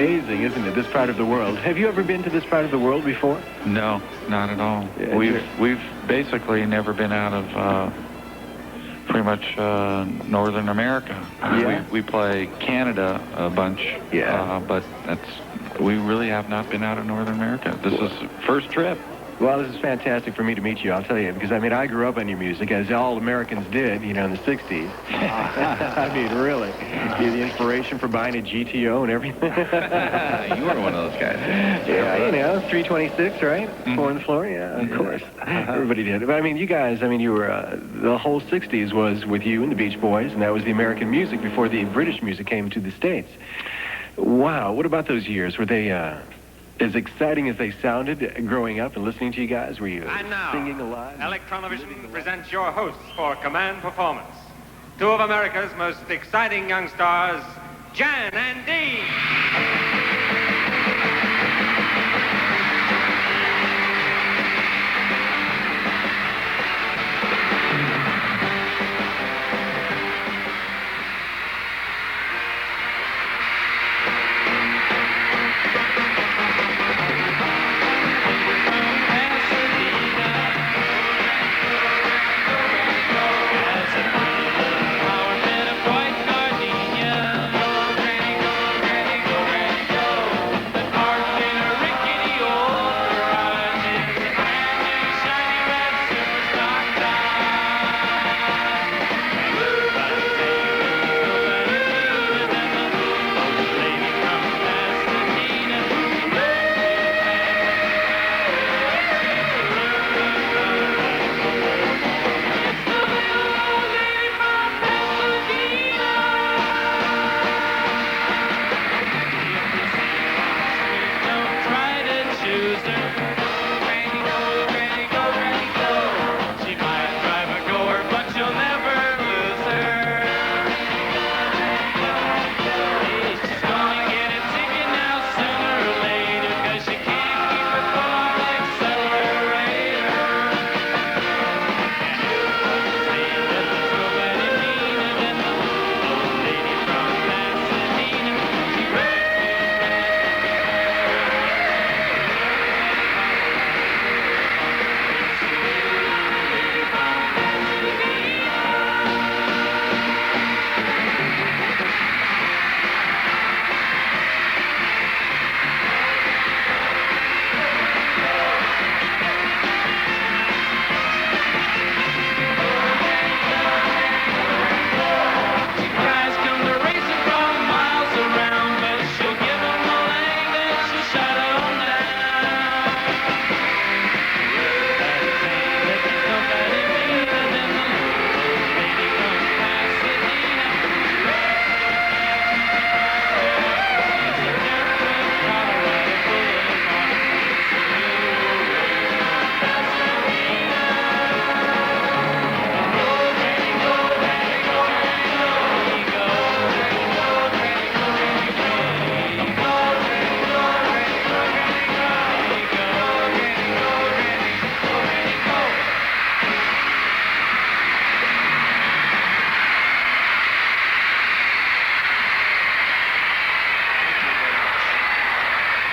amazing, isn't it, this part of the world? Have you ever been to this part of the world before? No, not at all. Yeah, we've basically never been out of pretty much Northern America. Yeah. We play Canada a bunch, but we really have not been out of Northern America. This is first trip. Well, this is fantastic for me to meet you, I'll tell you, because, I mean, I grew up on your music, as all Americans did, you know, in the 60s. I mean, really. The inspiration for buying a GTO and everything. You were one of those guys. Yeah, you know, 326, right? Mm-hmm. 4 on the floor, yeah, of course. Everybody did. But, I mean, you guys, I mean, you were, the whole 60s was with you and the Beach Boys, and that was the American music before the British music came to the States. Wow, what about those years? Were they, as exciting as they sounded growing up and listening to you guys? Were you singing a lot? Electronovision presents your hosts for Command Performance. Two of America's most exciting young stars, Jan and Dee.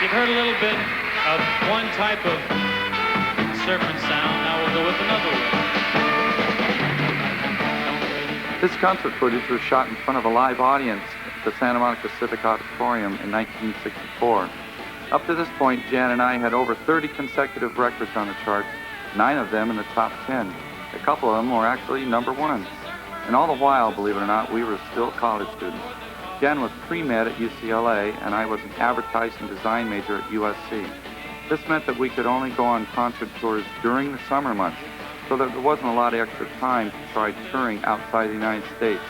You've heard a little bit of one type of surfing sound. Now we'll go with another one. This concert footage was shot in front of a live audience at the Santa Monica Civic Auditorium in 1964. Up to this point, Jan and I had over 30 consecutive records on the charts, 9 of them in the top 10. A couple of them were actually number ones. And all the while, believe it or not, we were still college students. Jen was pre-med at UCLA, and I was an advertising design major at USC. This meant that we could only go on concert tours during the summer months, so that there wasn't a lot of extra time to try touring outside the United States.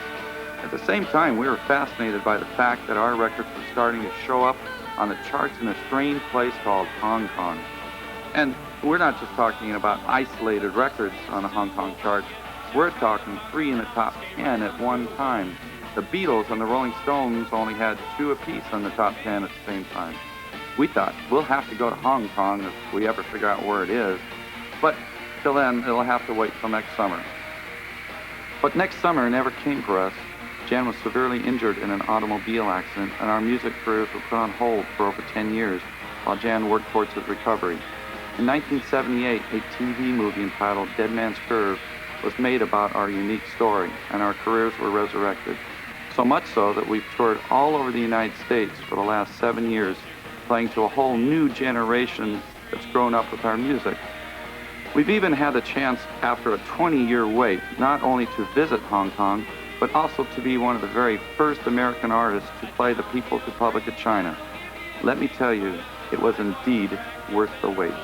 At the same time, we were fascinated by the fact that our records were starting to show up on the charts in a strange place called Hong Kong. And we're not just talking about isolated records on the Hong Kong charts. We're talking 3 in the top 10 at one time. The Beatles and the Rolling Stones only had 2 apiece on the top 10 at the same time. We thought, we'll have to go to Hong Kong if we ever figure out where it is. But till then, it'll have to wait till next summer. But next summer never came for us. Jan was severely injured in an automobile accident, and our music careers were put on hold for over 10 years while Jan worked towards his recovery. In 1978, a TV movie entitled Dead Man's Curve was made about our unique story, and our careers were resurrected. So much so that we've toured all over the United States for the last 7 years, playing to a whole new generation that's grown up with our music. We've even had the chance, after a 20-year wait, not only to visit Hong Kong, but also to be one of the very first American artists to play the People's Republic of China. Let me tell you, it was indeed worth the wait.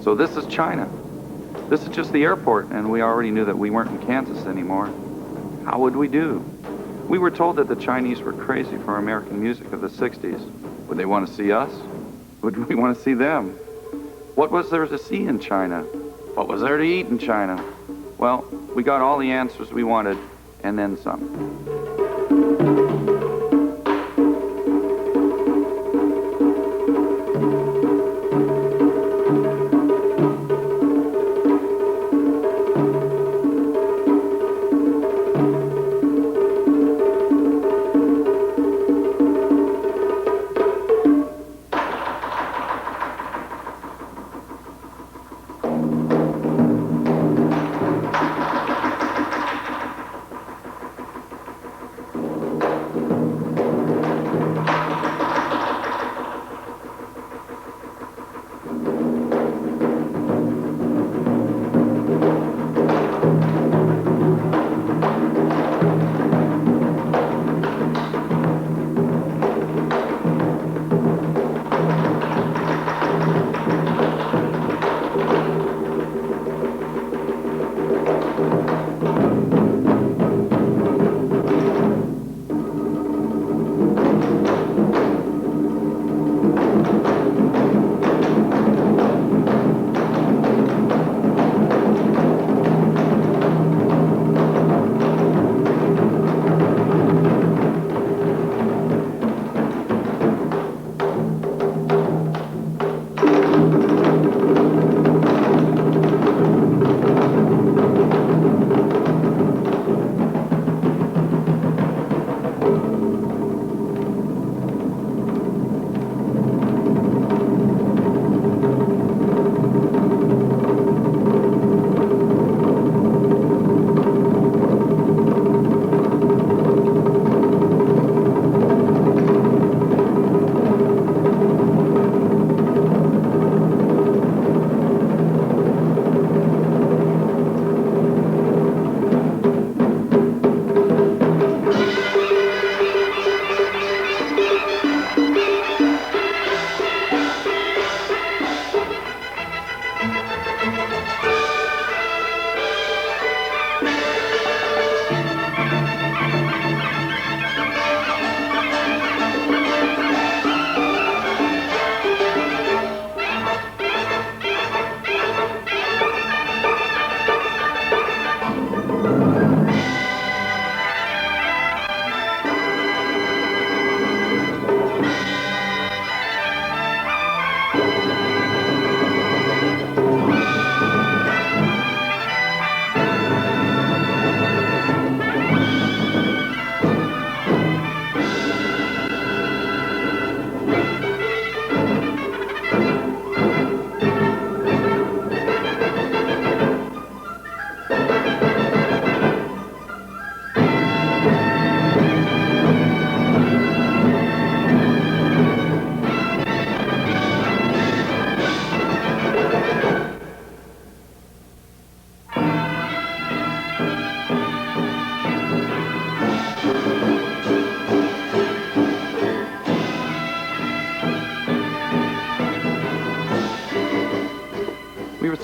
So this is China. This is just the airport, and we already knew that we weren't in Kansas anymore. How would we do? We were told that the Chinese were crazy for American music of the 60s. Would they want to see us? Would we want to see them? What was there to see in China? What was there to eat in China? Well, we got all the answers we wanted, and then some.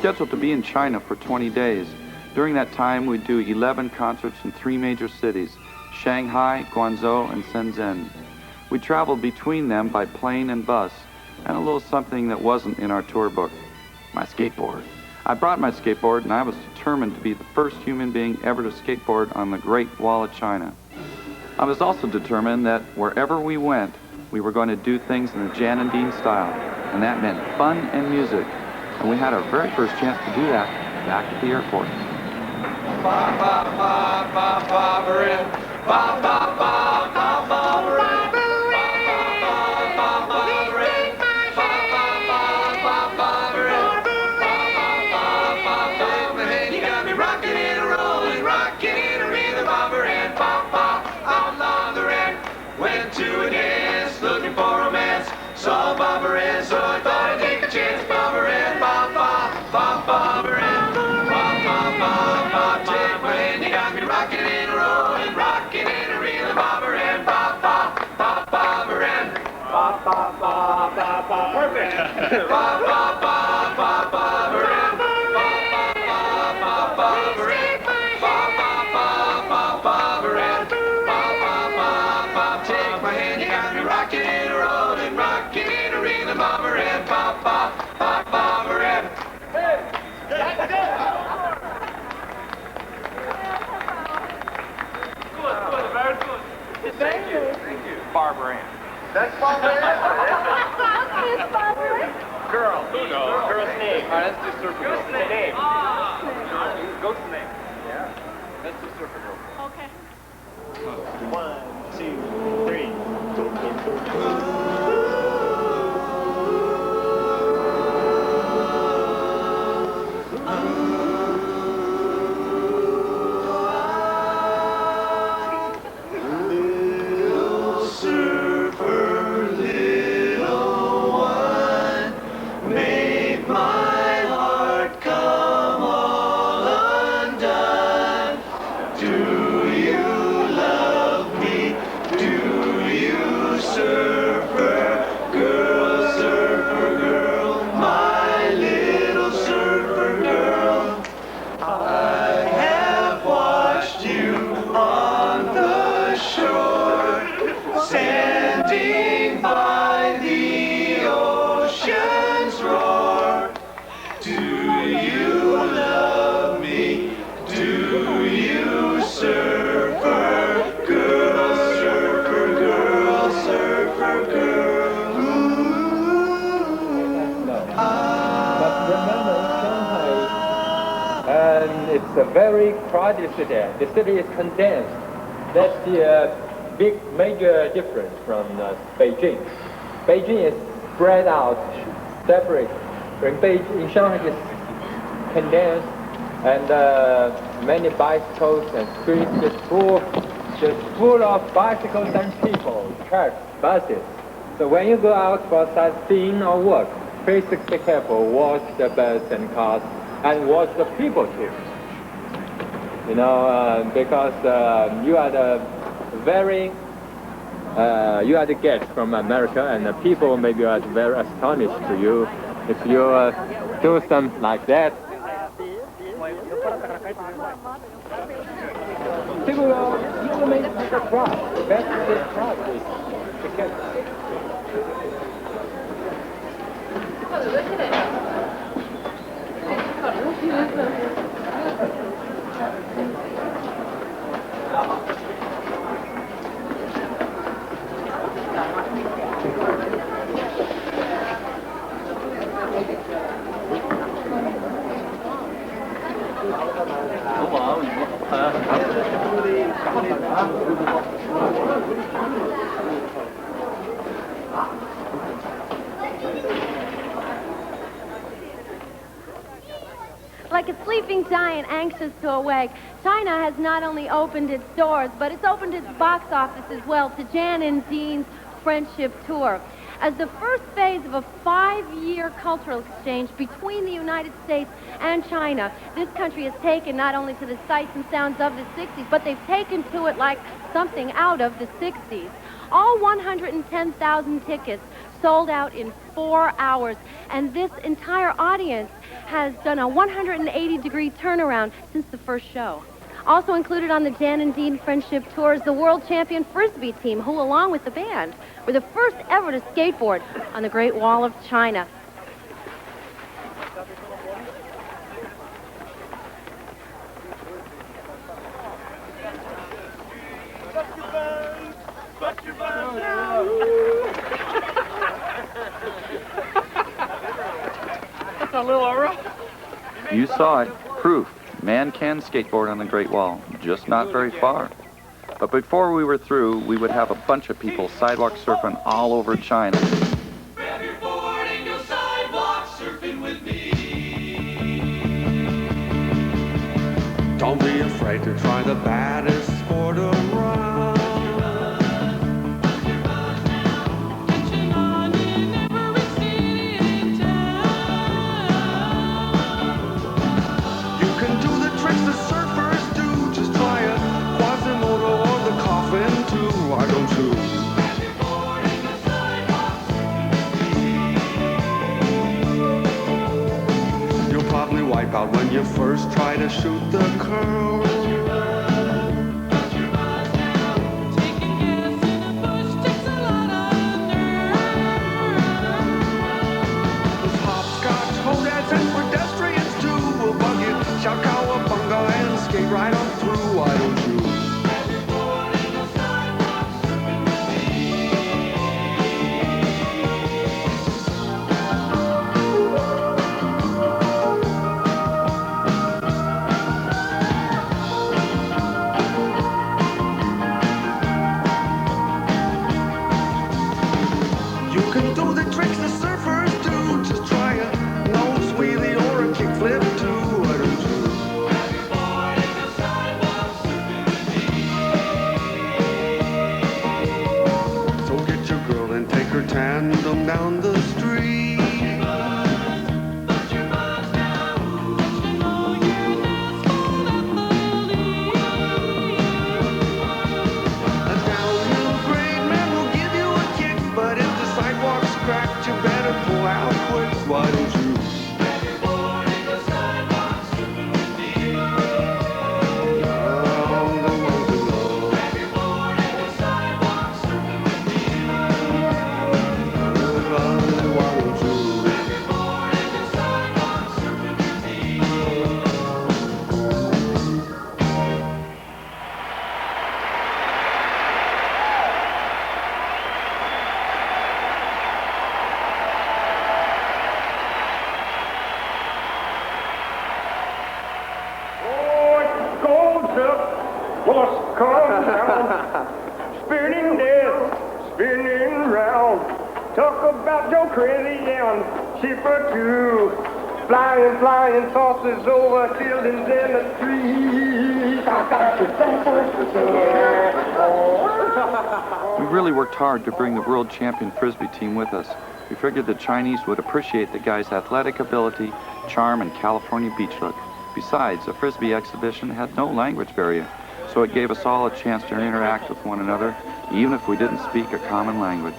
scheduled to be in China for 20 days. During that time, we'd do 11 concerts in 3 major cities, Shanghai, Guangzhou, and Shenzhen. We traveled between them by plane and bus, and a little something that wasn't in our tour book, my skateboard. I brought my skateboard, and I was determined to be the first human being ever to skateboard on the Great Wall of China. I was also determined that wherever we went, we were going to do things in the Jan and Dean style, and that meant fun and music. And we had our very first chance to do that back at the airport. Saw Barbara Ann, so I thought I'd take a chance. Barbara Ann, Barbara Ann, take my hand, you got me rocking and rolling, rocking and reeling. Barbara Ann, Barbara Ann, perfect. Barbara Ann, take my hand, you got me rocking and rolling, rocking and reeling. Barbara Ann, Barbara Ann. Hey, that's it. Good, very good. Thank you. Barbara Ann. That's Barbara Ann. It's Barbara Ann. Girl. Who knows? Girl's name. All right, let's do Surfer Girl. Girl's name. Ghost name. Yeah. Let's do Surfer Girl. Okay. 1, 2, 3. Little surfer, little one, make my heart come all undone. Do you love me? Do you, surfer girl, my little surfer girl? I have watched you on the shore, standing by the ocean's roar. Do you love me? Do you, surfer girl, surfer girl, surfer girl? But remember, Shanghai, and it's a very crowded city. The city is condensed. That's the big major difference from Beijing. Beijing is spread out, separate. In Shanghai, it's condensed, and many bicycles and streets just full of bicycles and people, trucks, buses. So when you go out for sightseeing or work, please be careful, watch the bus and cars, and watch the people too. You know, because you are the you are the guest from America, and the people maybe are very astonished to you if you do something like that. People will make a crowd. The best of this crowd is to get. Like a sleeping giant anxious to awake, China has not only opened its doors, but it's opened its box office as well to Jan and Dean's Friendship Tour. As the first phase of a 5-year cultural exchange between the United States and China, this country has taken not only to the sights and sounds of the 60s, but they've taken to it like something out of the 60s. All 110,000 tickets sold out in 4 hours. And this entire audience has done a 180-degree turnaround since the first show. Also included on the Jan and Dean Friendship Tour is the world champion Frisbee team, who, along with the band, were the first ever to skateboard on the Great Wall of China. You saw it. Proof. Man can skateboard on the Great Wall, just not very far. But before we were through, we would have a bunch of people sidewalk surfing all over China. Grab your board and go sidewalk surfing with me. Don't be afraid to try the baddest sport around. You can do the tricks the surfers do. Just try a Quasimodo or the coffin too. Why don't you? You'll probably wipe out when you first try to shoot the curl. There's hopscotch, hodads, and pedestrians too. We'll bug you, shout cowabunga, and skate right on through. Why don't you? You can do the tricks the surfers do. Just try a nose wheelie or a kickflip too. Why don't you? So get your girl and take her tandem down the street. A downhill grade man will give you a kick, but if the sidewalk's cracked, you better pull out quick. Why don't you? Spinning death, spinning round. Talk about Joe Crazy and Shipper too. Flying, flying saucers over buildings in the trees. We really worked hard to bring the world champion Frisbee team with us. We figured the Chinese would appreciate the guys' athletic ability, charm, and California beach look. Besides, the Frisbee exhibition had no language barrier, so it gave us all a chance to interact with one another, even if we didn't speak a common language.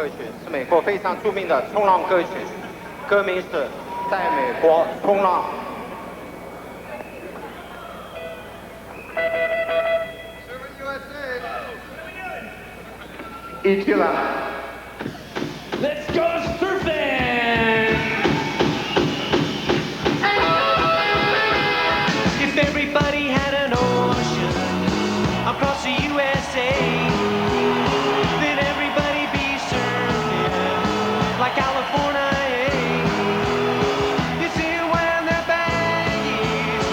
歌曲，是美国非常著名的冲浪歌曲，歌名是《在美国冲浪》。一起来。 Let's go surfing! If everybody had an ocean across the USA, then everybody be surfing like California. You see them wearing their baggies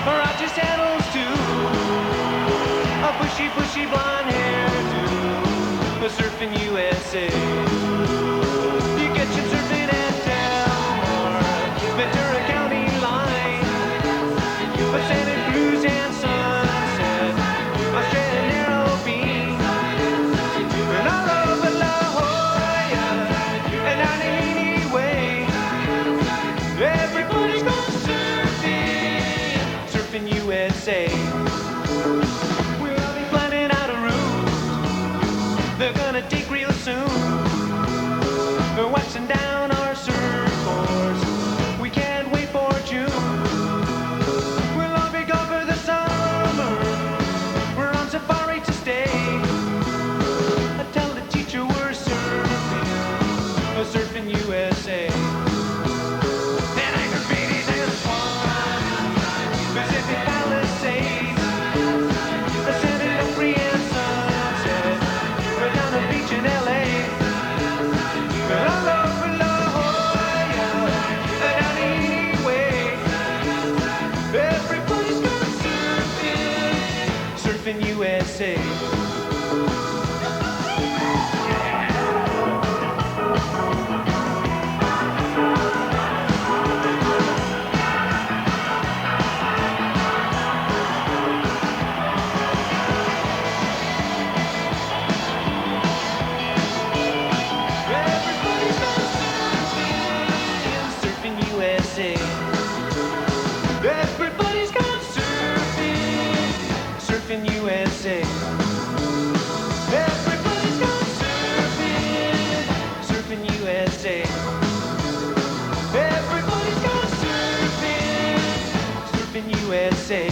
or out your sandals too, a bushy, bushy blonde hairdo, surfing USA. USA. We're already planning out a route they're gonna take real soon. They're waxing down our surfboards. We can't wait for June. We'll all be gone for the summer. We're on safari to stay. I tell the teacher we're surfing USA. USA. Everybody's gone surfing, surfing USA. Everybody's gone surfing, surfing USA. Everybody's gone surfing, surfing USA.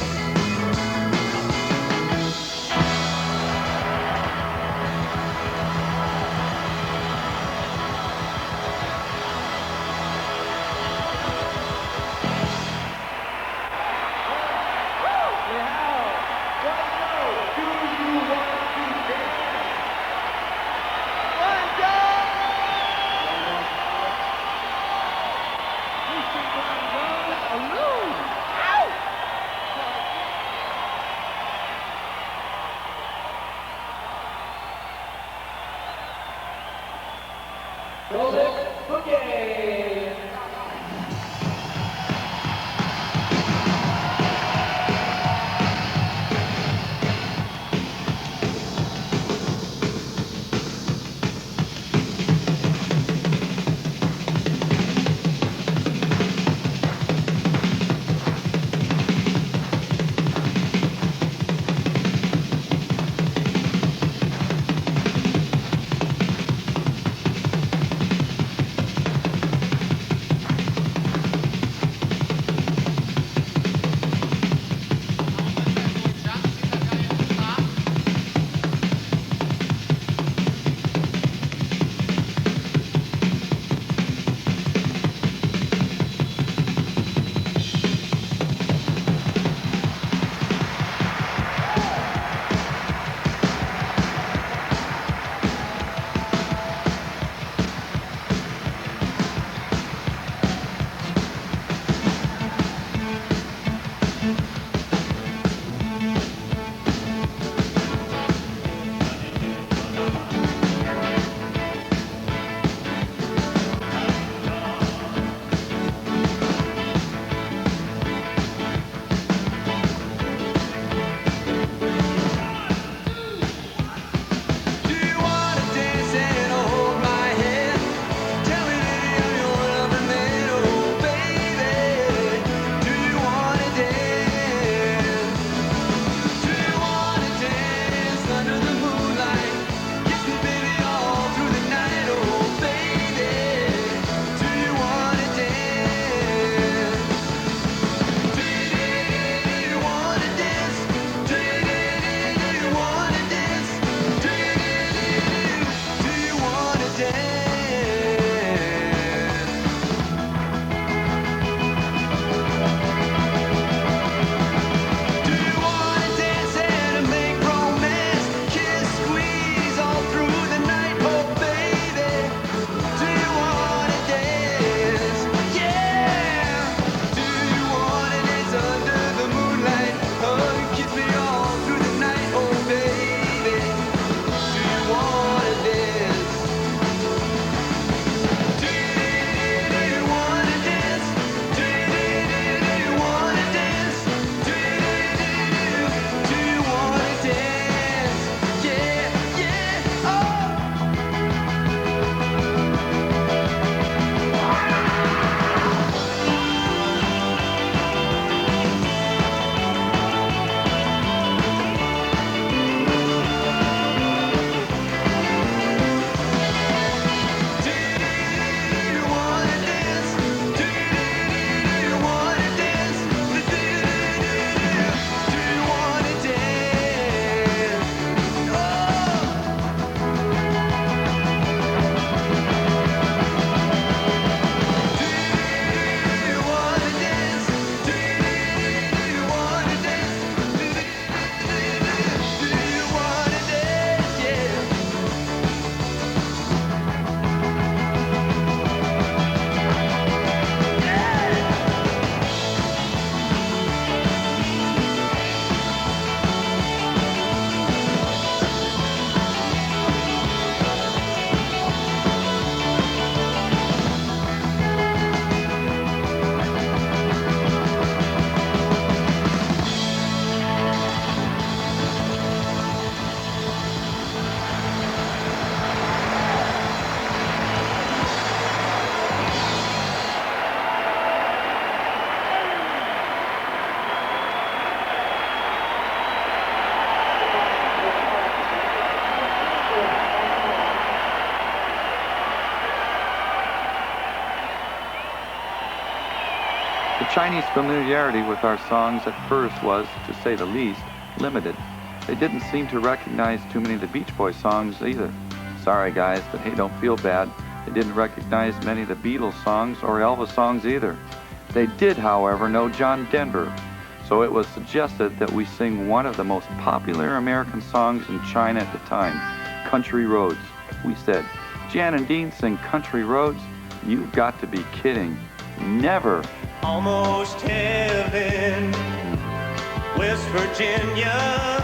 Chinese familiarity with our songs at first was, to say the least, limited. They didn't seem to recognize too many of the Beach Boys songs either. Sorry guys, but hey, don't feel bad. They didn't recognize many of the Beatles songs or Elvis songs either. They did, however, know John Denver, so it was suggested that we sing one of the most popular American songs in China at the time, Country Roads. We said, Jan and Dean sing Country Roads? You've got to be kidding. Never. Almost heaven, West Virginia,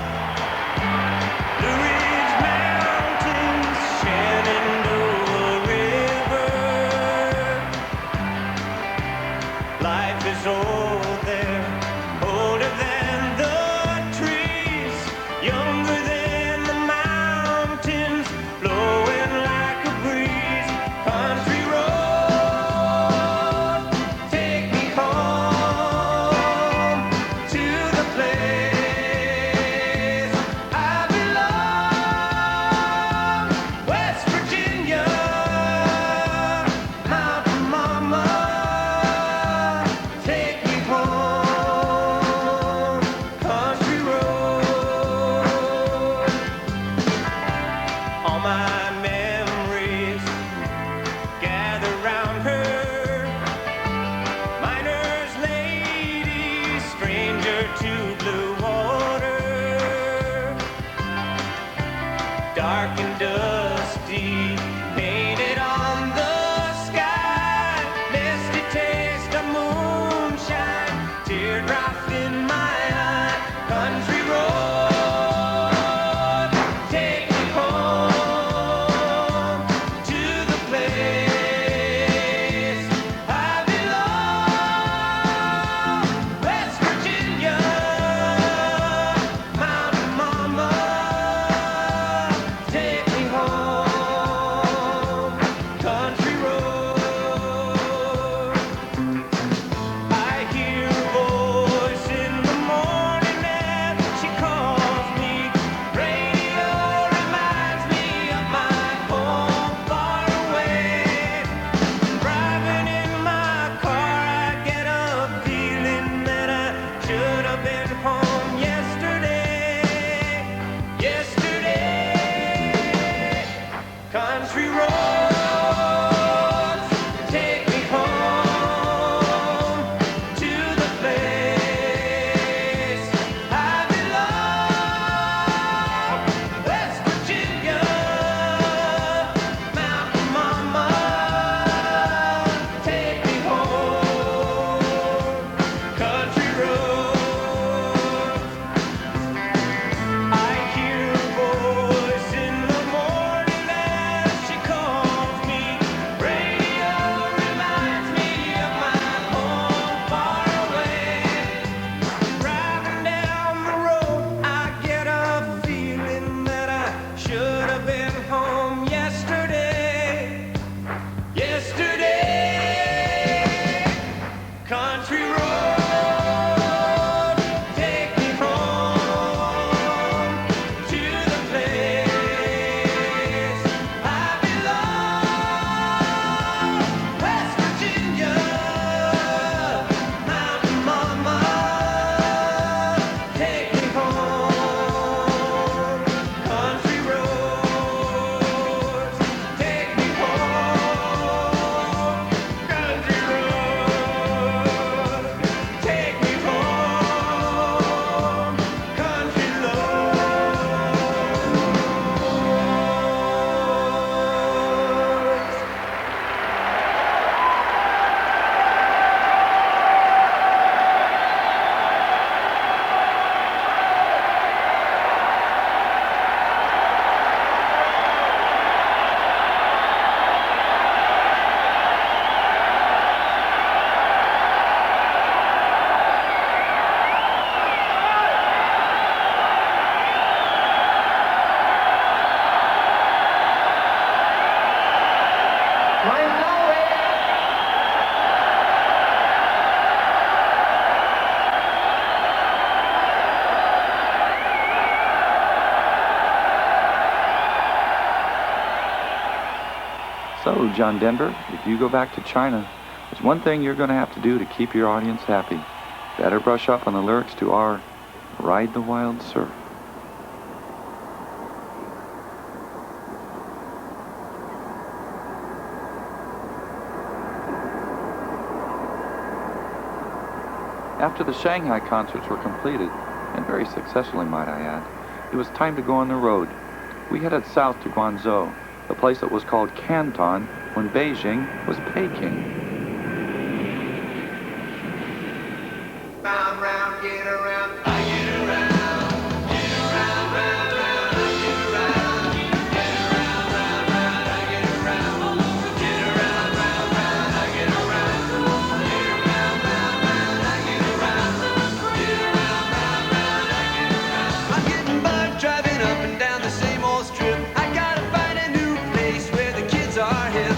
Blue Ridge Mountains, Shenandoah River. Life is old there, older than the trees, younger than the mountains, blowing like a breeze. Country road, take me home to the place I belong. West Virginia, Mountain Mama, take me home. Country road. All my memories gather round her. Miner's lady, stranger to blue water. Dark and dusty, painted on the sky. Misty taste of moonshine, teardrops in my eye. Country road, take me home to the place I belong. West Virginia, Mountain Mama, take me home. Country road. I hear a voice in the morning as she calls me. Radio reminds me of my home far away. Driving in my car, I get a feeling that I should have been home yesterday. Yesterday. Country roads, take me home to the place I belong. West Virginia, Mountain Mama, take me home. Country roads. I hear a voice in the morning as she calls me. Radio reminds me of my home far away. Driving down the road, I get a feeling that I should have been home yesterday. Yesterday. Country road, take me home to the place I belong. West Virginia, Mountain Mama, take me home. Country roads, take me home. Country roads, take me home. Country roads. So, John Denver, if you go back to China, There's one thing you're going to have to do to keep your audience happy. Better brush up on the lyrics to our Ride the Wild Surf. After the Shanghai concerts were completed, and very successfully might I add, it was time to go on the road. We headed south to Guangzhou, the place that was called Canton when Beijing was Peking. Round, round, get around, I get around, get around, round, round, I get around, get around, round, round, I get around, get around, round, round, I get around, get around, round, round, I get around, get around, round, round, I get around. I'm getting bugged driving up and down the same old strip. I gotta find a new place where the kids are hip.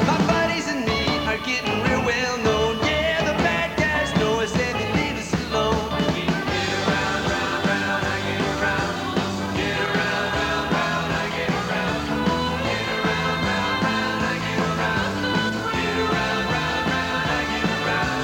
My buddies and me are getting real well known. Yeah, the bad guys know us and they leave us alone. Get around, round, round, I get around, get around, round, round, I get around, get around, round, round, I get around, get around, round, round, I get around.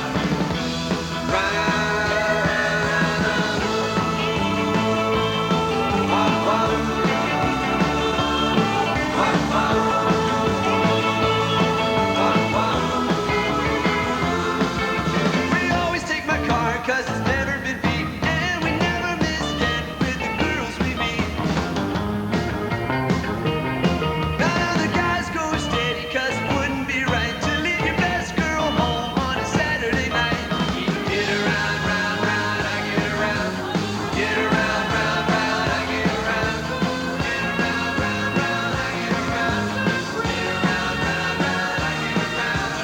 We always take my car 'cause it's never been beat, and we never miss get with the girls we meet. None of the guys go steady 'cause it wouldn't be right to leave your best girl home on a Saturday night. Get around, round, round, I get around, get around, round, round, I get around, get around, round, round, I get around, get around, round, round, I get around.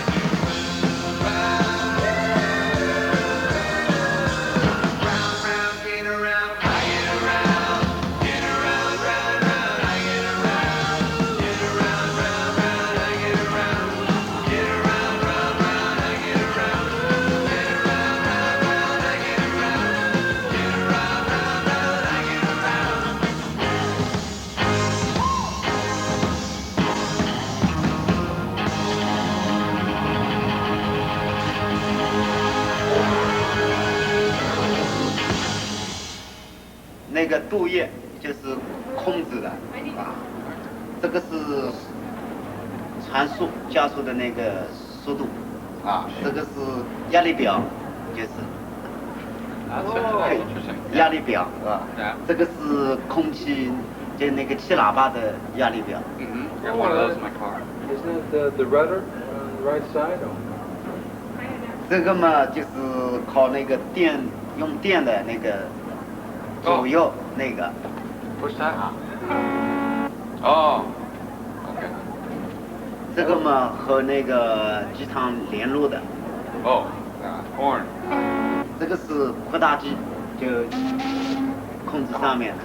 Round, round, get around, I get around, get around, round, round, I get around, get around, round, round, I get around, get around, round, round, I get around, get around, round, round, I get around, get around, round, round, I get around.那个度液就是控制的啊，这个是传速加速的那个速度啊，这个是压力表，就是压力表啊，这个是空气就那个气喇叭的压力表。 Got one of those in my car. Isn't it the rudder on the right side? Or? 这个嘛就是靠那个电用电的那个左右那个。 Push that? Oh. Okay. 这个嘛和那个机场联络的。 Oh. Horn. 这个是扩大机，就控制上面的。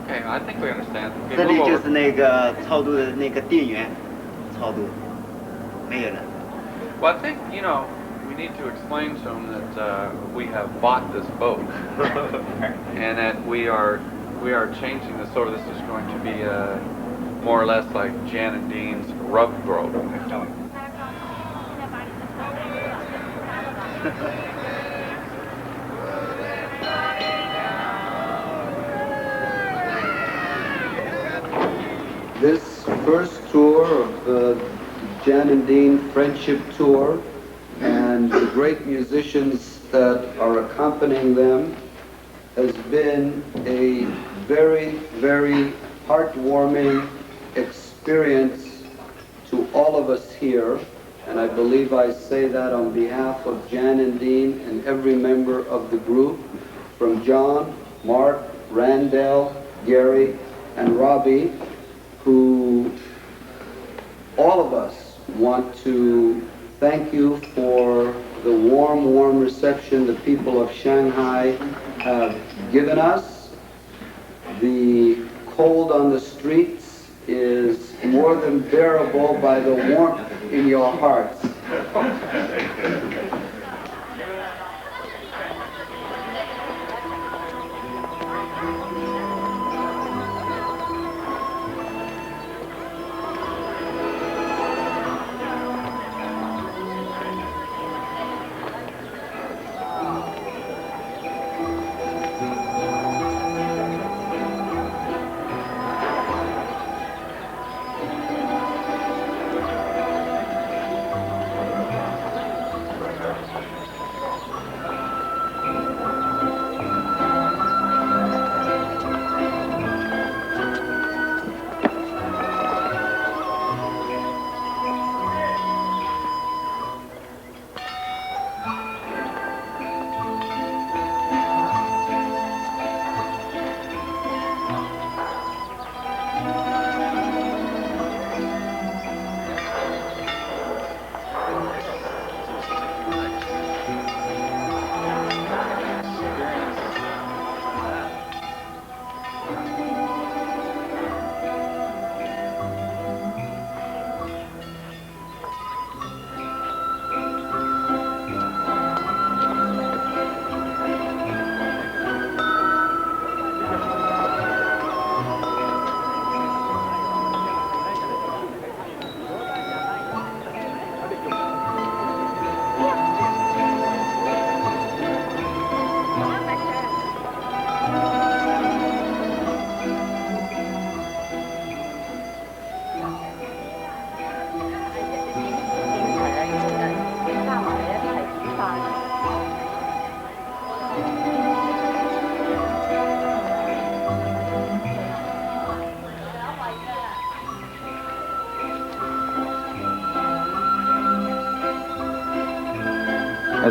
Okay, I think we understand. 这 Okay, 里 move 就 over. 是那个超度的那个电源，超度没有了。 Well, I think, you know, we need to explain to them that we have bought this boat and that we are changing this over. This is going to be more or less like Jan and Dean's rub boat. This first tour of the Jan and Dean Friendship Tour and the great musicians that are accompanying them has been a very, very heartwarming experience to all of us here. And I believe I say that on behalf of Jan and Dean and every member of the group, from John, Mark, Randall, Gary, and Robbie, who all of us want to thank you for the warm, warm reception the people of Shanghai have given us. The cold on the streets is more than bearable by the warmth in your hearts.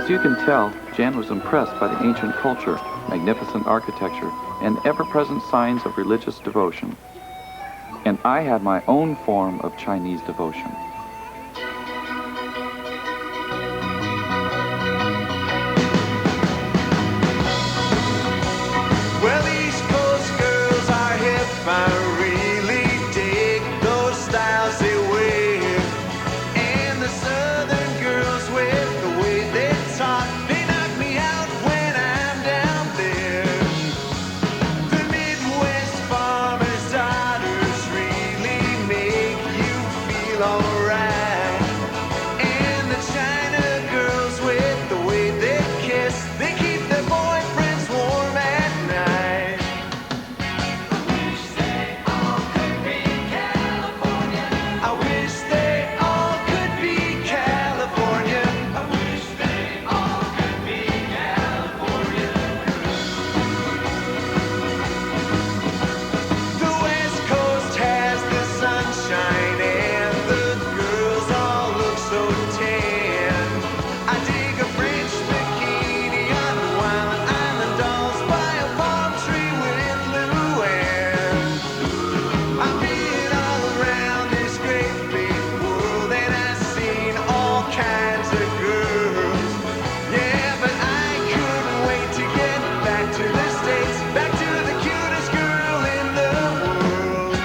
As you can tell, Jan was impressed by the ancient culture, magnificent architecture, and ever-present signs of religious devotion. And I had my own form of Chinese devotion. Well, East Coast girls are hip. I really dig those styles they wear. And the Southern girls with the way they talk, they knock me out when I'm down there. The Midwest farmers' daughters really make you feel alright. And the China girls with the way they kiss, they keep their boyfriends warm at night. I wish they all could be California. I wish they all could be California. The West Coast has the sunshine and the girls all look so tan. I dig a French bikini on Wild Island dolls by a palm tree with Luann. I've been all around this great big world and I've seen all kinds of girls. Yeah, but I couldn't wait to get back to the States, back to the cutest girl in the world.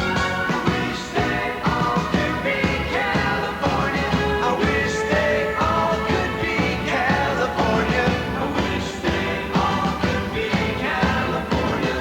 I wish they all could be California. I wish they all could be California. I wish they all could be California.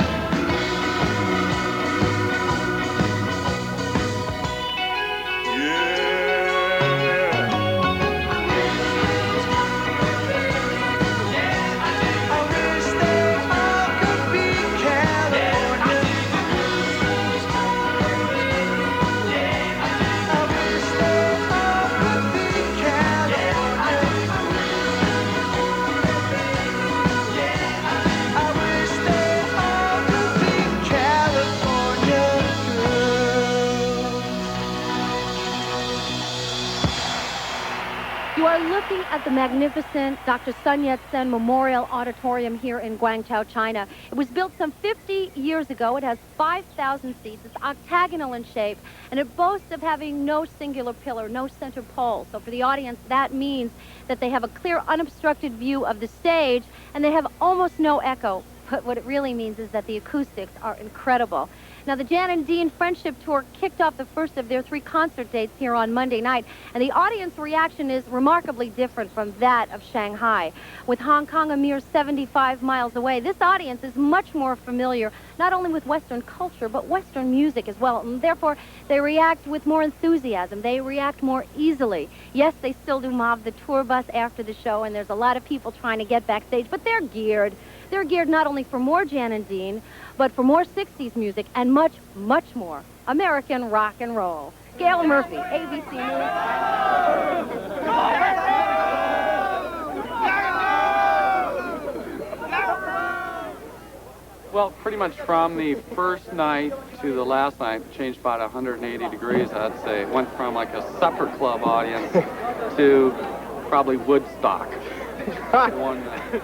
You are looking at the magnificent Dr. Sun Yat-sen Memorial Auditorium here in Guangzhou, China. It was built some 50 years ago. It has 5,000 seats. It's octagonal in shape, and it boasts of having no singular pillar, no center pole. So for the audience, that means that they have a clear, unobstructed view of the stage, and they have almost no echo. But what it really means is that the acoustics are incredible. Now, the Jan and Dean Friendship Tour kicked off the first of their 3 concert dates here on Monday night, and the audience reaction is remarkably different from that of Shanghai. With Hong Kong a mere 75 miles away, this audience is much more familiar not only with Western culture, but Western music as well, and therefore they react with more enthusiasm. They react more easily. Yes, they still do mob the tour bus after the show, and there's a lot of people trying to get backstage, but they're geared. They're geared not only for more Jan and Dean, but for more 60s music and much, much more American rock and roll. Gail Murphy, ABC News. Well, pretty much from the first night to the last night, changed about 180 degrees, I'd say. It went from like a supper club audience to probably Woodstock. One night.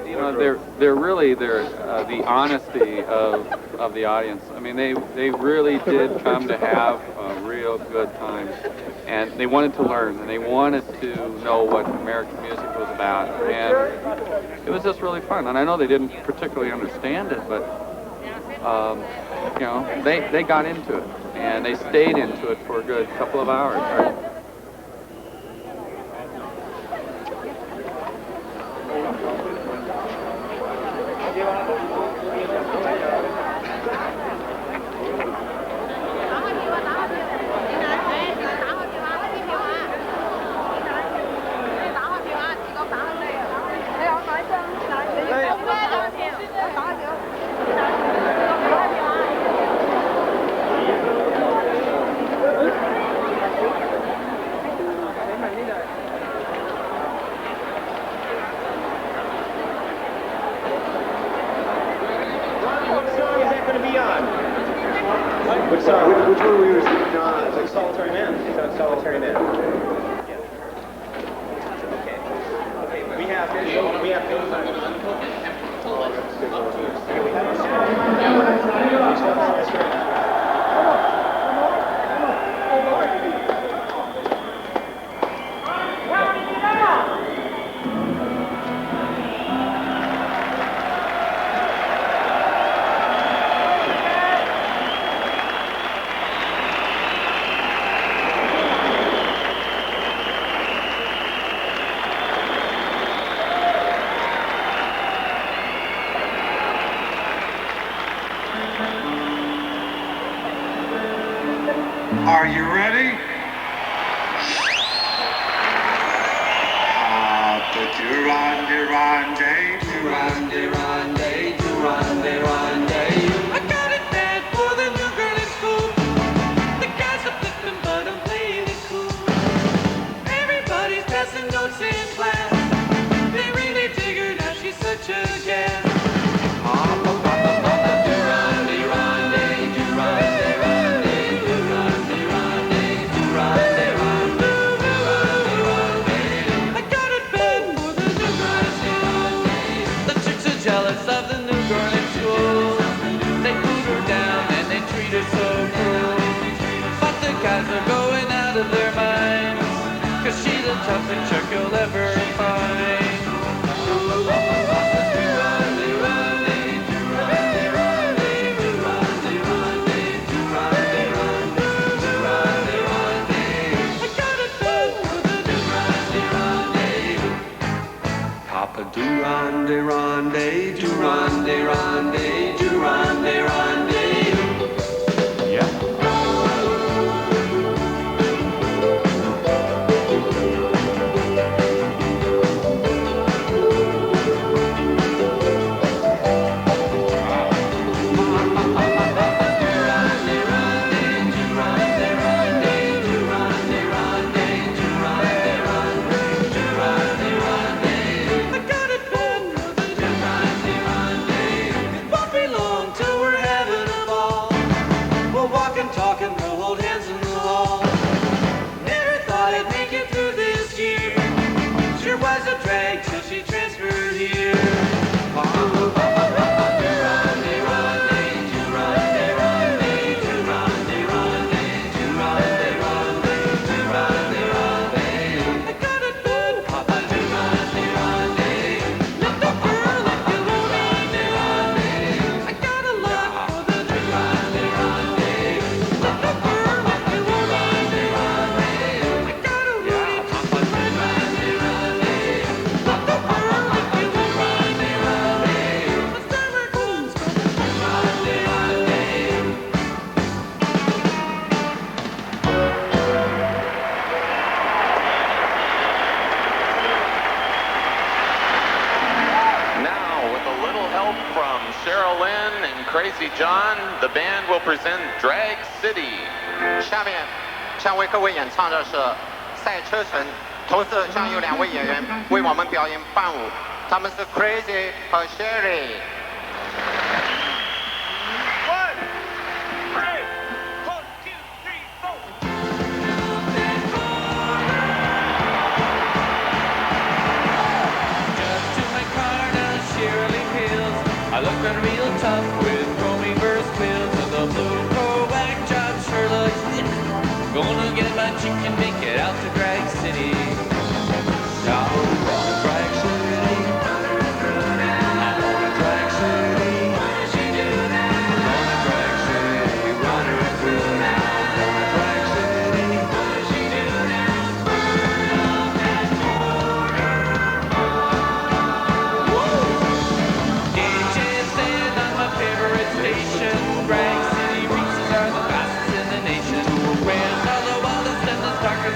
You know, they're really the honesty of the audience. I mean, they really did come to have a real good time, and they wanted to learn, and they wanted to know what American music was about, and it was just really fun. And I know they didn't particularly understand it, but you know, they got into it, and they stayed into it for a good couple of hours. Right? Are you ready? I got it bad for the new girl in school. The guys are flipping, but I'm playing it cool. Everybody's passing notes in class. They really dig her now, she's such a gas. I got it bad for the new girl in school. The chicks are jealous of the new girl in school. They put her down and they treat her so cruel. But the guys are going out of their minds, 'cause she's the toughest chick you'll ever find. Papa do ronde ronde, do ronde ronde, do ronde ronde. Yeah. I got it bad for the new ronde. It won't be long till we're having a ball. We'll walk and talk and we'll hold hands in the hall. Never thought I'd make it through this year. Sure was a drag till she transferred here. I got it bad, Papa do ronde ronde. Let the girl like you ronde ronde. I got a lot for the new ronde ronde. Let the girl like you ronde ronde. I got a lot for the new ronde ronde. Let the girl like you ronde ronde. The summer comes for the new ronde ronde. Now, with a little help from Cheryl Lynn and Crazy John, the band will present Drag City. 下面将为各位演唱的是赛车城，同时将有2位演员为我们表演伴舞，他们是 Crazy 和 Sherry。 Just to my car down Shirley Hills. I look real tough with chromey burst wheels and the blue Kovac job sure looks thick. Gonna get my chicken, make it out to Drag City. Now I'm going to Drag City. I'm going to Drag City. We're going to Drag City. Run her through now. Going to Drag City. DJ said I'm my favorite station. Drag City reaches are the fastest in the nation. Where's all the wildest and the darkest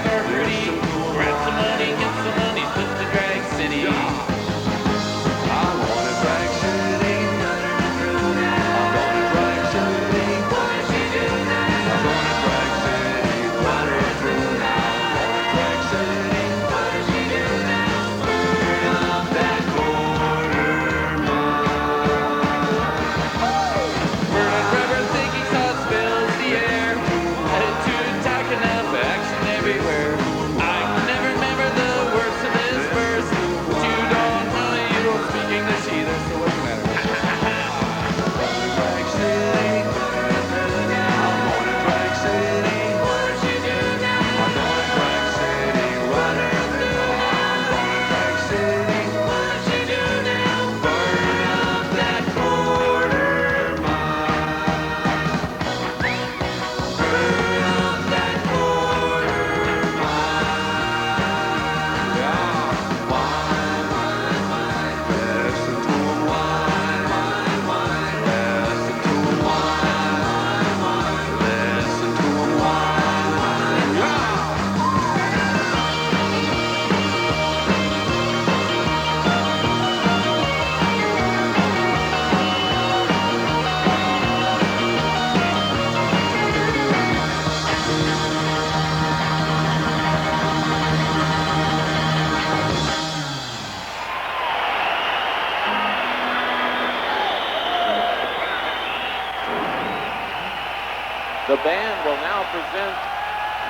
The band will now present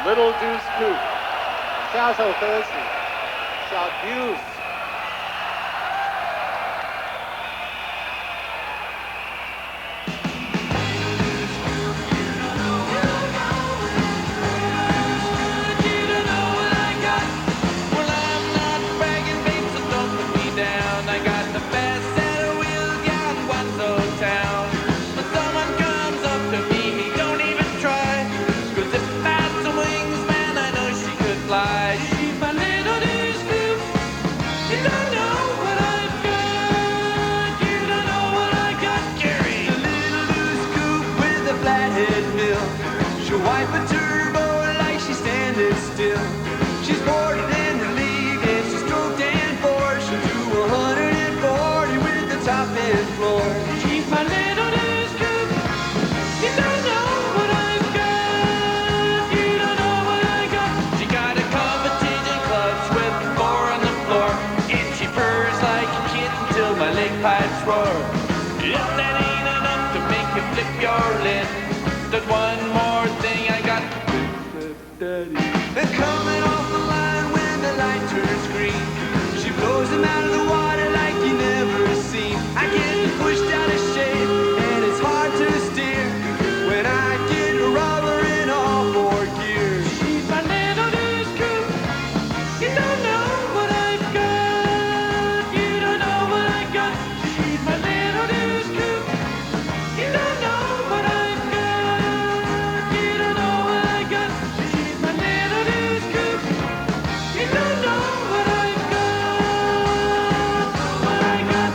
Little Deuce Coupe. 下首歌曲小 Deuce。 She'll wipe a turbo like she's standing still. She's boarded and relieved and she's stroked and forced. She'll do 140 with the top end floor. She's my little deuce coupe. You don't know what I've got. You don't know what I got. She got a competition clutch with 4 on the floor. And she purrs like a kitten till my leg pipes roar. If that ain't enough to make you flip your lid, there's one more thing I got. They're coming off the line when the light turns green. She blows them out of the water like you never seen. I get pushed out of shape and it's hard to steer when I get a rubber in all 4 gears. She's my little deuce coupe. You don't know what I've got. You don't know what I got. She's my little deuce coupe. You don't know what I've got. You don't know what I got. She's my little deuce coupe. You don't know what I've got. What I got.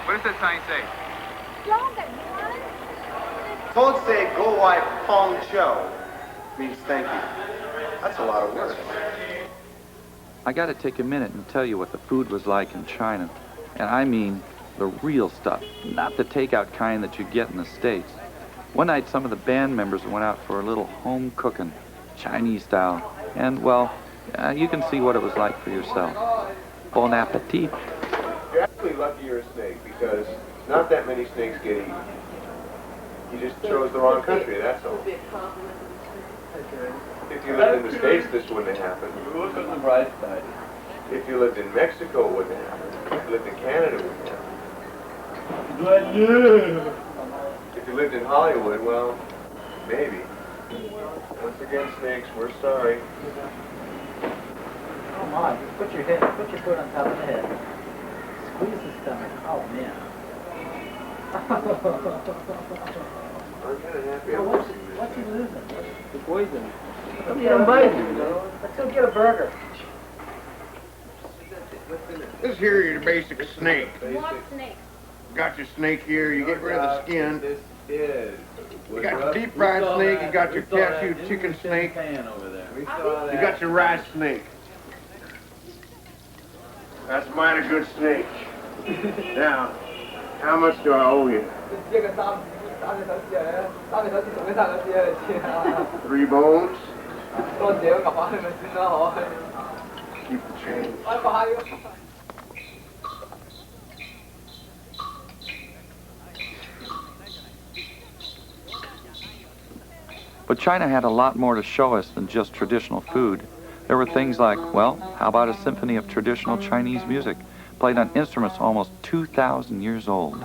What does that sign say? Don't say go wipe Pong Cho means thank you. That's a lot of work. I got to take a minute and tell you what the food was like in China. And I mean the real stuff, not the takeout kind that you get in the States. One night, some of the band members went out for a little home cooking, Chinese style. And, well, you can see what it was like for yourself. Bon appetit. You're actually lucky you're a snake because not that many snakes get eaten. You just chose the wrong country, that's all. If you lived in the States, this wouldn't have happened. Look on the bright side. If you lived in Mexico, it wouldn't have happened. If you lived in Canada, it wouldn't happen. If you lived in Hollywood, well, maybe. Once again, snakes, we're sorry. Come on, just put your foot on top of the head. Squeeze the stomach. Oh, man. I'm kind of happy I'm losing this. What's he losing? The poison. Let's get a bite. Let's go get a burger. This here is your basic snake. What snake? Got your snake here, you get rid of the skin. This is. You got your deep fried snake, you got your cashew chicken snake, Pan over there. We you saw that. got your rice snake. That's mighty good snake. Now, how much do I owe you? 3 bones? Keep the change. But China had a lot more to show us than just traditional food. There were things like, well, how about a symphony of traditional Chinese music, played on instruments almost 2,000 years old?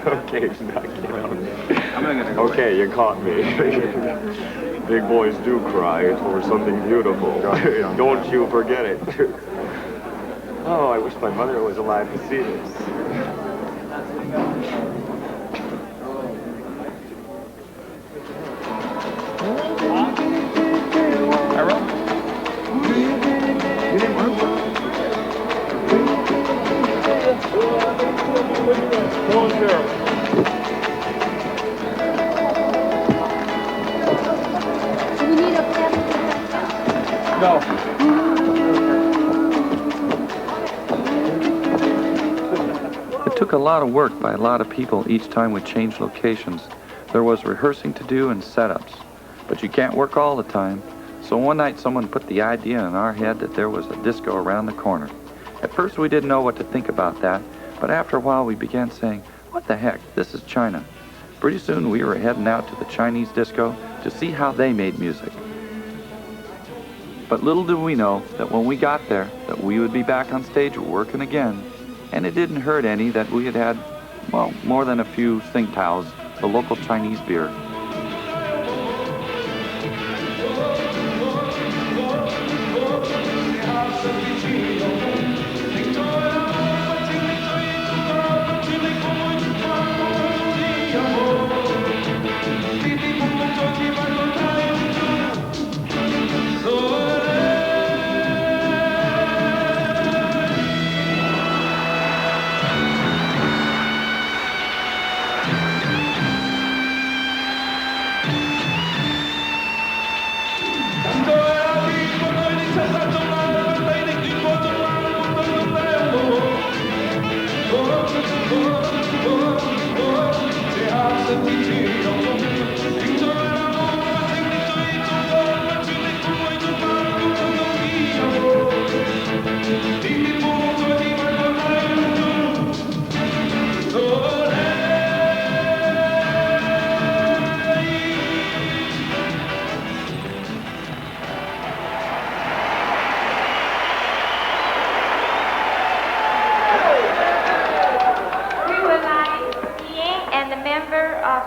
Okay, knock it out. Okay, you caught me. Big boys do cry for something beautiful. Don't you forget it. Oh, I wish my mother was alive to see this. Do we need a pen? No. It took a lot of work by a lot of people each time we changed locations. There was rehearsing to do and setups. But you can't work all the time. So one night someone put the idea in our head that there was a disco around the corner. At first we didn't know what to think about that, but after a while we began saying, what the heck, this is China. Pretty soon we were heading out to the Chinese disco to see how they made music. But little did we know that when we got there, that we would be back on stage working again. And it didn't hurt any that we had had, well, more than a few Tsingtaos, the local Chinese beer.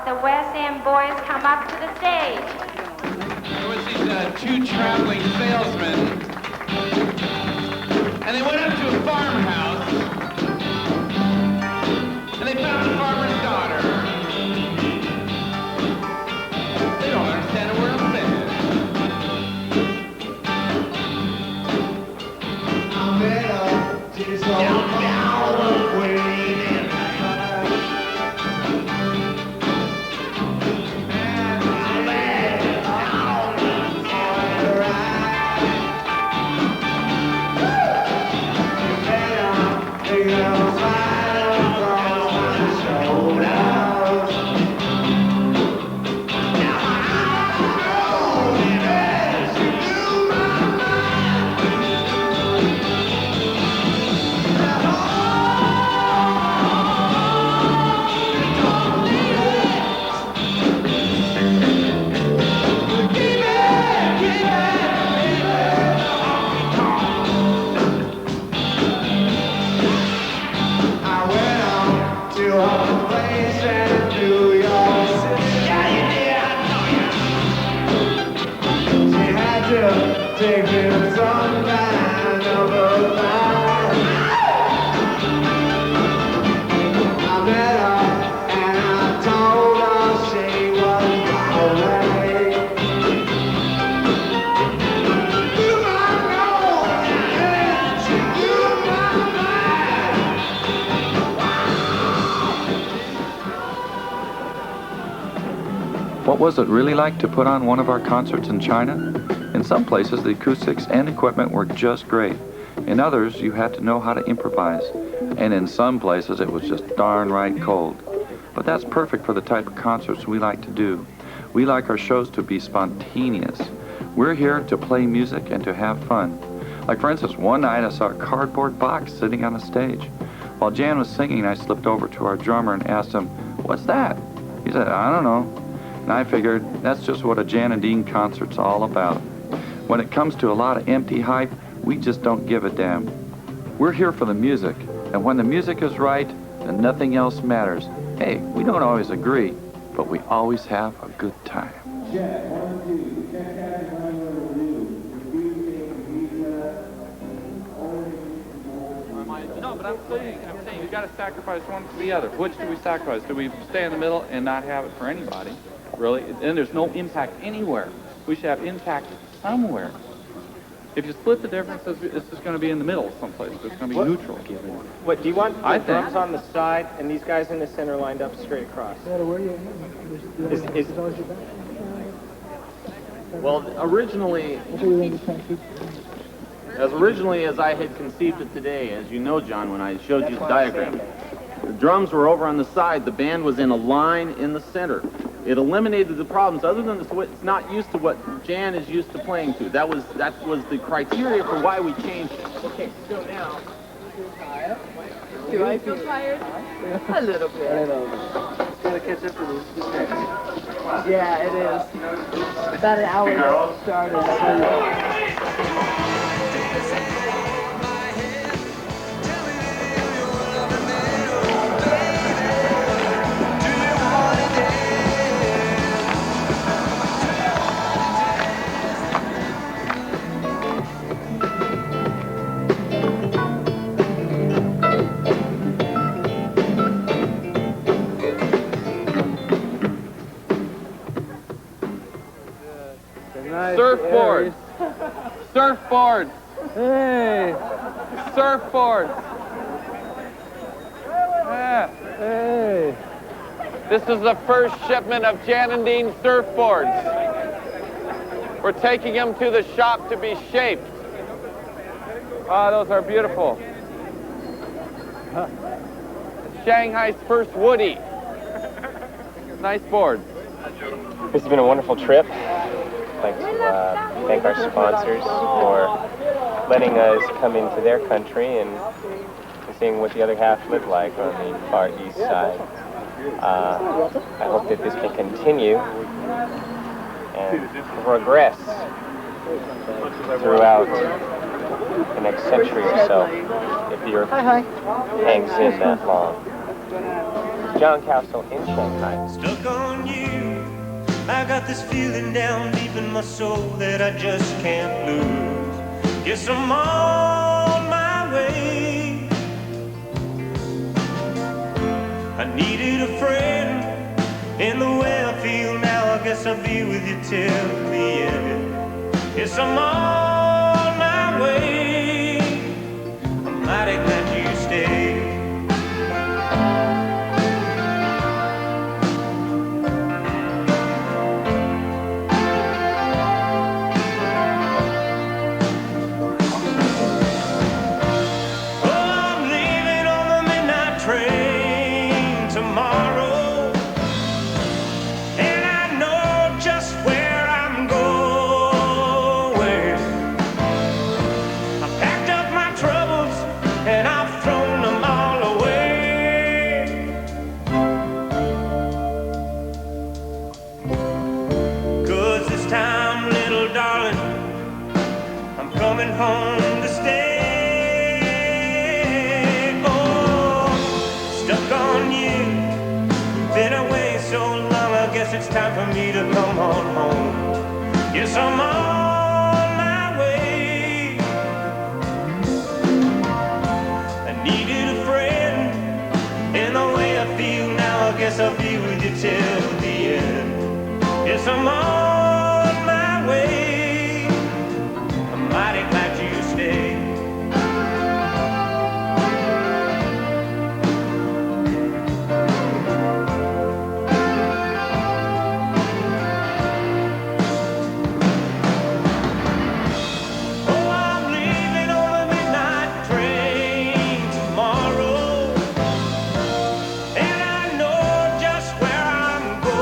The West End boys come up to the stage. There was these two traveling salesmen, and they went up to a farmhouse, and they found the farmer's daughter. They don't understand a word I'm saying. I'm down, down, waiting. What was it really like to put on one of our concerts in China? In some places, the acoustics and equipment were just great. In others, you had to know how to improvise. And in some places, it was just darn right cold. But that's perfect for the type of concerts we like to do. We like our shows to be spontaneous. We're here to play music and to have fun. Like, for instance, one night I saw a cardboard box sitting on the stage. While Jan was singing, I slipped over to our drummer and asked him, "What's that?" He said, "I don't know." And I figured that's just what a Jan and Dean concert's all about. When it comes to a lot of empty hype, we just don't give a damn. We're here for the music, and when the music is right, then nothing else matters. Hey, we don't always agree, but we always have a good time. Check, 1, 2, check, 1, 2, review, I'm saying you got to sacrifice one for the other. Which do we sacrifice? Do we stay in the middle and not have it for anybody? Really? And there's no impact anywhere. We should have impact somewhere. If you split the difference, it's just going to be in the middle someplace. It's going to be neutral. What, do you want I the think. drums on the side and these guys in the center lined up straight across? Well, originally, as I had conceived it today, as you know, John, when I showed you the diagram, the drums were over on the side, the band was in a line in the center. It eliminated the problems, other than it's not used to what Jan is used to playing to. That was the criteria for why we changed it. Okay, so now. Do I feel tired? A little bit. It's got to catch up to these next. Yeah, it is. About an hour ago it started. Surfboards! Surfboards! Hey! Surfboards! Yeah. Hey! This is the first shipment of Jan and Dean surfboards. We're taking them to the shop to be shaped. Oh, those are beautiful. Shanghai's first Woody. Nice board. This has been a wonderful trip. I'd like to thank our sponsors for letting us come into their country and seeing what the other half lived like on the Far East side. I hope that this can continue and progress throughout the next century or so, if the Earth hangs in that long. John Castle in Shanghai. Stuck on you. I got this feeling down deep in my soul that I just can't lose. Guess I'm on my way. I needed a friend, and the way I feel now, I guess I'll be with you till the end. Guess I'm on my way. I'm mighty glad you stayed. Home to stay. Oh, stuck on you. Been away so long, I guess it's time for me to come on home. Yes, I'm on my way. I needed a friend, and the way I feel now, I guess I'll be with you till the end. Yes, I'm on my way. I'm mighty glad you stayed. Oh, I'm leaving on the midnight train tomorrow, and I know just where I'm going.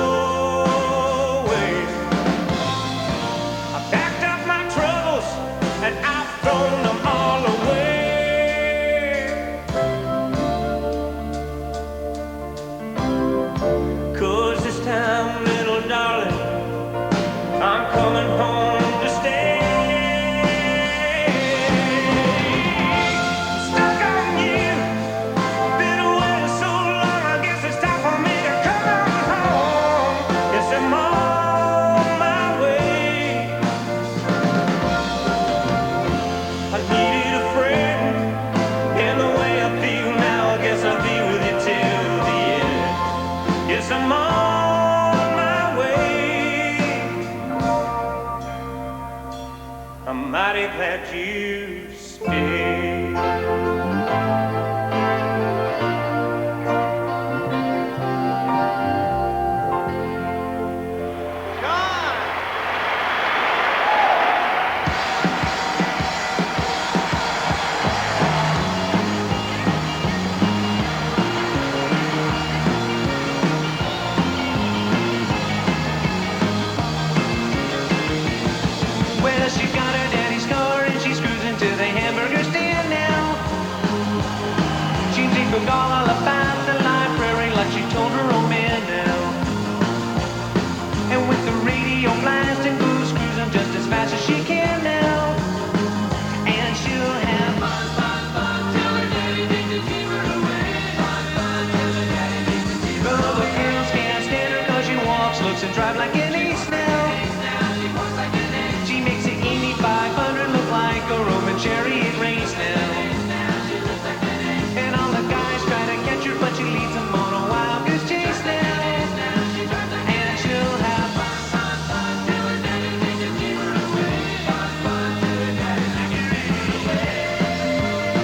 forgot all about the library like she told her old man now. And with the radio blasting, goes cruising just as fast as she can now. And she'll have fun, fun, fun till her daddy takes the fever away. Fun, fun till her daddy takes the fever away. But the girls can't stand her 'cause she walks, looks, and drives like an ace now. She makes the Indy 500 look like a Roman chariot race now. And all the guys try to catch her, but she leads them on a wild goose chase now. And she'll have fun, fun, fun till her daddy takes the fever away. Fun, fun till her daddy takes the fever away.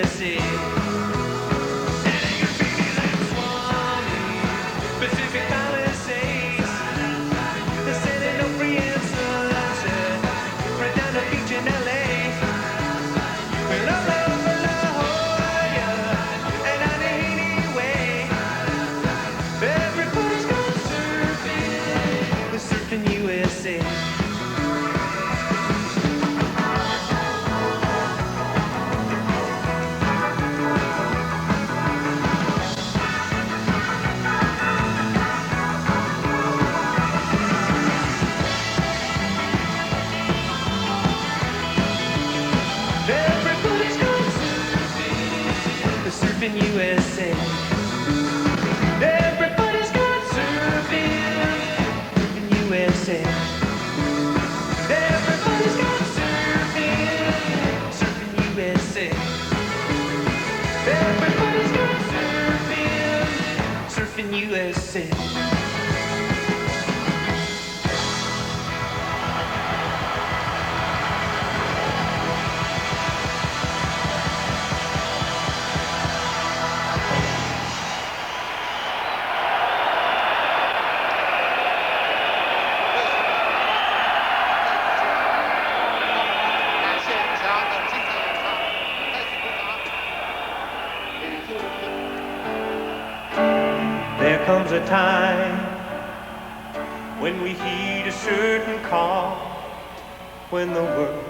USA. Pacific Palisades, the San Free and Sunset, right down the beach in LA, and all over La Jolla, and on anyway, everybody's gone surfing, the surfing USA. Everybody's gone surfing, the surfing USA. Everybody's gone surfing, surfing USA. Everybody's gone surfing, surfing USA. Everybody's gone surfing, surfing USA. There comes a time when we heed a certain call, when the world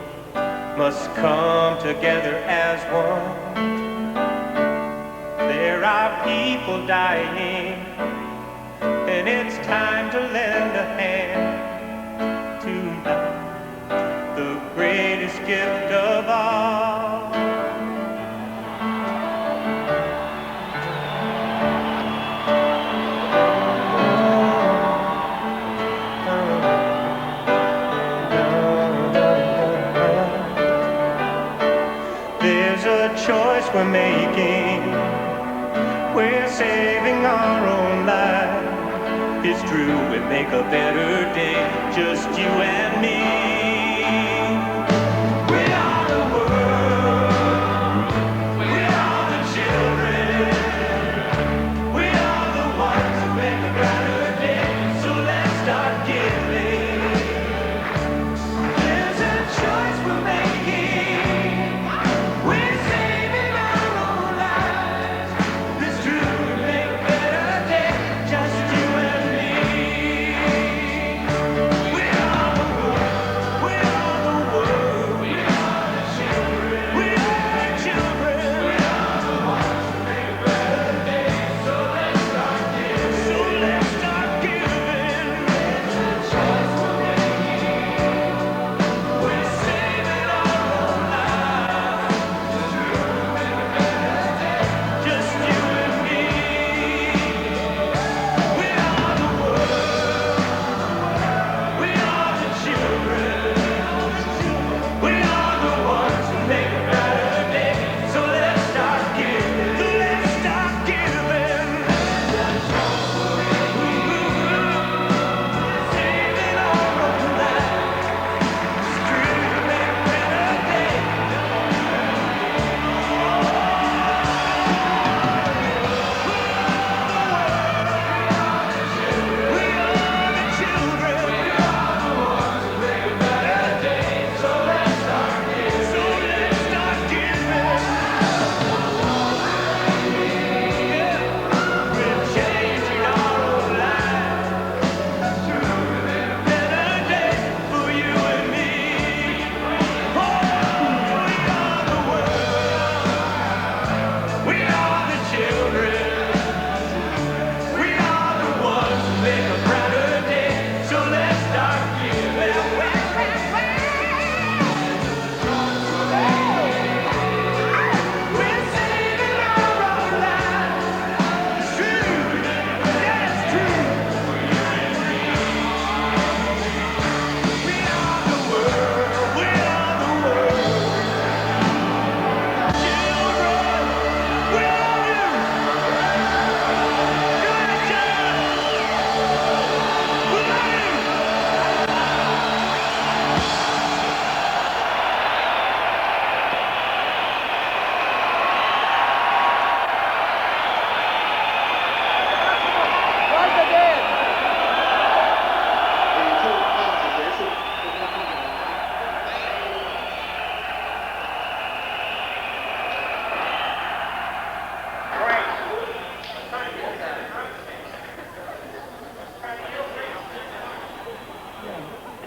must come together as one. There are people dying, and it's time to lend a hand to love, the greatest gift of all. There's a choice we're making. We're saving our own life. It's true, we make a better day, just you and me. We are the world. We are the children. We are the ones who make a better day. So let's start giving. There's a choice we're making. We're saving our own lives. It's true, we make a better day, just you and me. We are the world.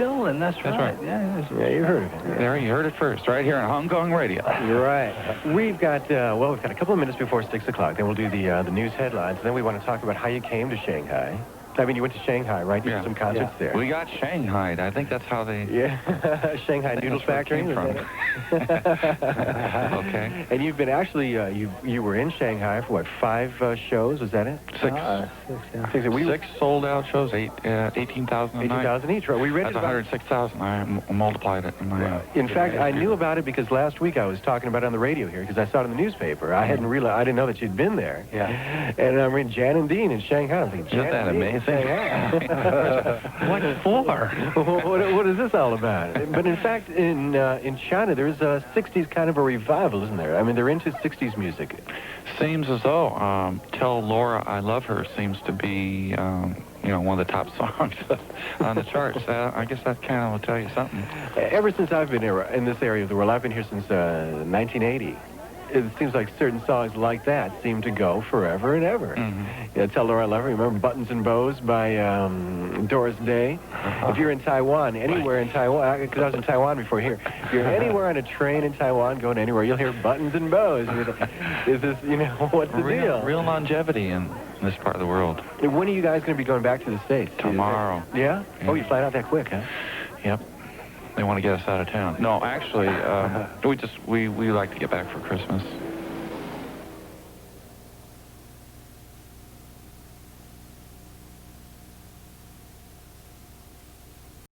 Dylan, that's right. Yeah, you heard of it. There, you heard it first, right here on Hong Kong Radio. You're right. We've got we've got a couple of minutes before 6 o'clock. Then we'll do the news headlines. And then we want to talk about how you came to Shanghai. I mean, you went to Shanghai, right? You did some concerts there. We got Shanghaied. I think that's how they... Yeah, Shanghai Noodles Factory. Came from. Okay. And you've been actually, you were in Shanghai for, what, 5 shows? Was that it? 6. 6 sold-out shows, 18,000 a night. 18,000 each, right? We read That's about 106,000. I multiplied it. In fact, I knew about it because last week I was talking about it on the radio here because I saw it in the newspaper. I hadn't realized, I didn't know that you'd been there. Yeah. And I mean, Jan and Dean in Shanghai. I'm thinking, Isn't that amazing? What for? What is this all about? But in fact, in China, there's a 60s kind of a revival, isn't there? I mean, they're into 60s music. Seems as though Tell Laura I Love Her seems to be, one of the top songs on the charts. I guess that kind of will tell you something. Ever since I've been here in this area of the world, I've been here since 1980. It seems like certain songs like that seem to go forever and ever. Yeah, Tell Laura I Love Her. Remember Buttons and Bows by Doris Day? If you're in Taiwan, anywhere in Taiwan, because I was in Taiwan before here, if you're anywhere on a train in Taiwan going anywhere, you'll hear Buttons and Bows. Is this, what's the deal? Real longevity in this part of the world. When are you guys going to be going back to the States? Tomorrow. Yeah? Oh, you fly out that quick, huh? Yep. They want to get us out of town. No, actually, we like to get back for Christmas.